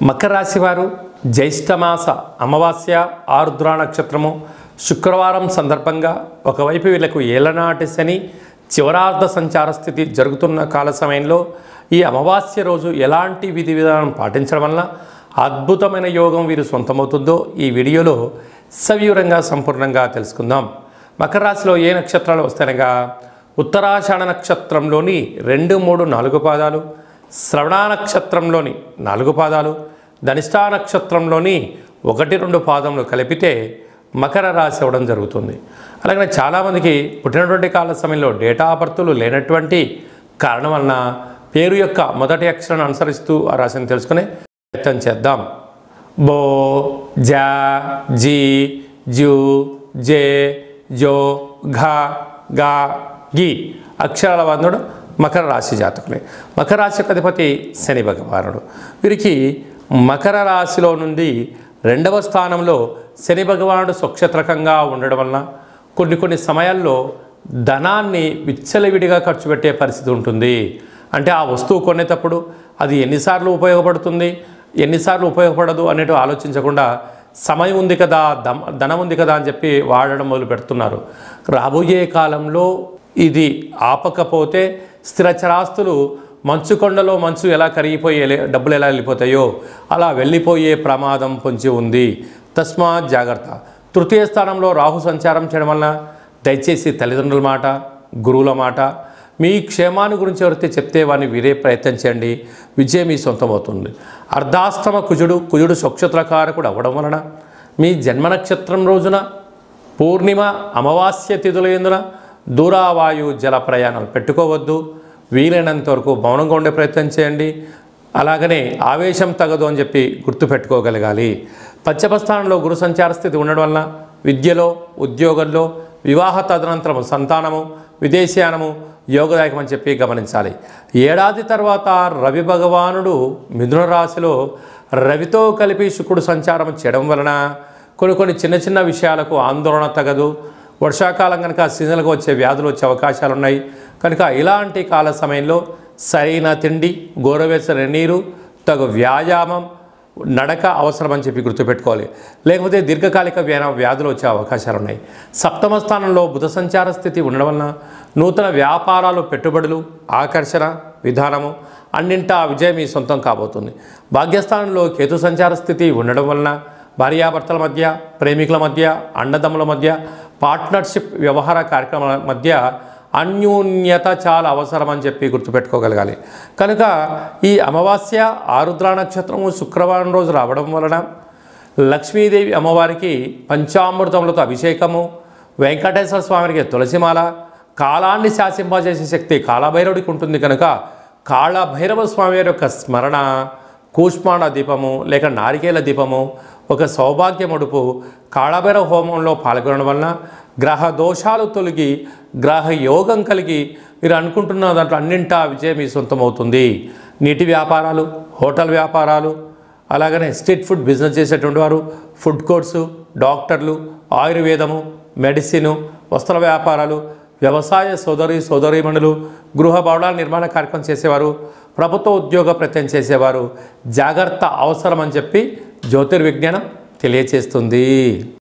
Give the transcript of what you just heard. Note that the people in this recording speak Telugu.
మకర రాశి వారు జ్యేష్ఠమాస అమావాస్య ఆరుద్ర నక్షత్రము శుక్రవారం సందర్భంగా ఒకవైపు వీళ్ళకు ఏలనాటి శని చివరార్ధ సంచార స్థితి జరుగుతున్న కాల సమయంలో ఈ అమావాస్య రోజు ఎలాంటి విధి విధానం పాటించడం వల్ల అద్భుతమైన యోగం వీరు సొంతమవుతుందో ఈ వీడియోలో సవివరంగా సంపూర్ణంగా తెలుసుకుందాం. మకర రాశిలో ఏ నక్షత్రాలు వస్తాయనగా ఉత్తరాషాఢ నక్షత్రంలోని 2, 3, 4 పాదాలు, శ్రవణ నక్షత్రంలోని 4 పాదాలు, ధనిష్టా నక్షత్రంలోని 1, 2 పాదములు కలిపితే మకర రాశి అవ్వడం జరుగుతుంది. అలాగే చాలామందికి పుట్టినటువంటి కాల సమయంలో డేటా ఆఫ్ బర్త్లు లేనటువంటి కారణం వలన పేరు యొక్క మొదటి అక్షరాన్ని అనుసరిస్తూ ఆ రాశిని తెలుసుకునే ప్రయత్నం చేద్దాం. బో, జా, జీ, జూ, జే, జో, ఘ, గా, గి అక్షరాల బంధుడు మకర రాశి జాతకులే. మకర రాశి అధిపతి శని భగవానుడు. వీరికి మకర రాశిలో నుండి 2వ స్థానంలో శని భగవానుడు స్వక్షత్రకంగా ఉండడం వలన కొన్ని సమయాల్లో ధనాన్ని విచ్చలవిడిగా ఖర్చు పెట్టే పరిస్థితి ఉంటుంది. అంటే ఆ వస్తువు కొనేటప్పుడు అది ఎన్నిసార్లు ఉపయోగపడుతుంది, ఎన్నిసార్లు ఉపయోగపడదు అనేటు ఆలోచించకుండా సమయం ఉంది కదా, ధనం ఉంది కదా అని చెప్పి వాడడం మొదలు పెడుతున్నారు. రాబోయే కాలంలో ఇది ఆపకపోతే స్థిరచరాస్తులు మంచు కొండలో మంచు ఎలా కరిగిపోయే డబ్బులు ఎలా వెళ్ళిపోతాయో అలా వెళ్ళిపోయే ప్రమాదం పొంచి ఉంది. తస్మాత్ జాగ్రత్త. తృతీయ స్థానంలో రాహు సంచారం చేయడం వలన దయచేసి తల్లిదండ్రుల మాట, గురువుల మాట, మీ క్షేమాన్ని గురించి ఎవరైతే చెప్తే వారిని వీరే ప్రయత్నం చేయండి. విజయం మీ సొంతమవుతుంది. అర్ధాష్టమ కుజుడు స్వక్షత్రకారకుడు అవ్వడం వలన మీ జన్మ నక్షత్రం రోజున పూర్ణిమ అమావాస్య తిథుల యందున దూరావాయు జల ప్రయాణాలు పెట్టుకోవద్దు. వీలైనంత వరకు మౌనంగా ఉండే ప్రయత్నం చేయండి. అలాగనే ఆవేశం తగదు అని చెప్పి గుర్తుపెట్టుకోగలగాలి. పంచమ స్థానంలో గురు సంచార స్థితి ఉండడం వలన విద్యలో, ఉద్యోగంలో, వివాహ తదనంతరము సంతానము, విదేశీయానము యోగదాయకం అని చెప్పి గమనించాలి. ఏడాది తర్వాత రవి భగవానుడు మిథున రాశిలో రవితో కలిపి శుక్రుడు సంచారం చేయడం వలన కొన్ని చిన్న విషయాలకు ఆందోళన తగదు. వర్షాకాలం కనుక సీజన్లకు వచ్చే వ్యాధులు వచ్చే అవకాశాలు ఉన్నాయి కనుక ఇలాంటి కాల సమయంలో సరైన తిండి, గోరువెచ్చని నీరు, తగు వ్యాయామం, నడక అవసరం అని చెప్పి గుర్తుపెట్టుకోవాలి. లేకపోతే దీర్ఘకాలిక వ్యాధులు వచ్చే అవకాశాలు ఉన్నాయి. సప్తమ స్థానంలో బుధ సంచార స్థితి ఉండడం వలన నూతన వ్యాపారాలు, పెట్టుబడులు, ఆకర్షణ విధానము అన్నింటా విజయం మీ సొంతం కాబోతుంది. భాగ్యస్థానంలో కేతు సంచార స్థితి ఉండడం వలన భార్యాభర్తల మధ్య, ప్రేమికుల మధ్య, అన్నదమ్ముల మధ్య, పార్ట్నర్షిప్ వ్యవహార కార్యక్రమాల మధ్య అన్యోన్యత చాలా అవసరం అని చెప్పి గుర్తుపెట్టుకోగలగాలి. కనుక ఈ అమావాస్య ఆరుద్ర నక్షత్రము శుక్రవారం రోజు రావడం వలన లక్ష్మీదేవి అమ్మవారికి పంచామృతములతో అభిషేకము, వెంకటేశ్వర స్వామికి తులసిమాల, కాలాన్ని శాసింపజేసే శక్తి కాళభైరవుడికి ఉంటుంది కనుక కాళభైరవ స్వామి యొక్క స్మరణ, కూష్మాండ దీపము లేక నారికేల దీపము, ఒక సౌభాగ్యముడుపు, కాళభైరవ హోమంలో పాల్గొనడం వలన గ్రహ దోషాలు తొలగి గ్రహ యోగం కలిగి మీరు అనుకుంటున్న దాంట్లో అన్నింటా విజయం మీ సొంతమవుతుంది. నీటి వ్యాపారాలు, హోటల్ వ్యాపారాలు, అలాగనే స్ట్రీట్ ఫుడ్ బిజినెస్ చేసేటువంటి వారు, ఫుడ్ కోర్ట్సు, డాక్టర్లు, ఆయుర్వేదము, మెడిసిను, వస్త్ర వ్యాపారాలు, వ్యవసాయ సోదరీమణులు, గృహ భవనాల నిర్మాణ కార్యక్రమం చేసేవారు, ప్రభుత్వ ఉద్యోగ ప్రయత్నం చేసేవారు జాగ్రత్త అవసరం అని చెప్పి జ్యోతిర్విజ్ఞానం తెలియచేస్తుంది.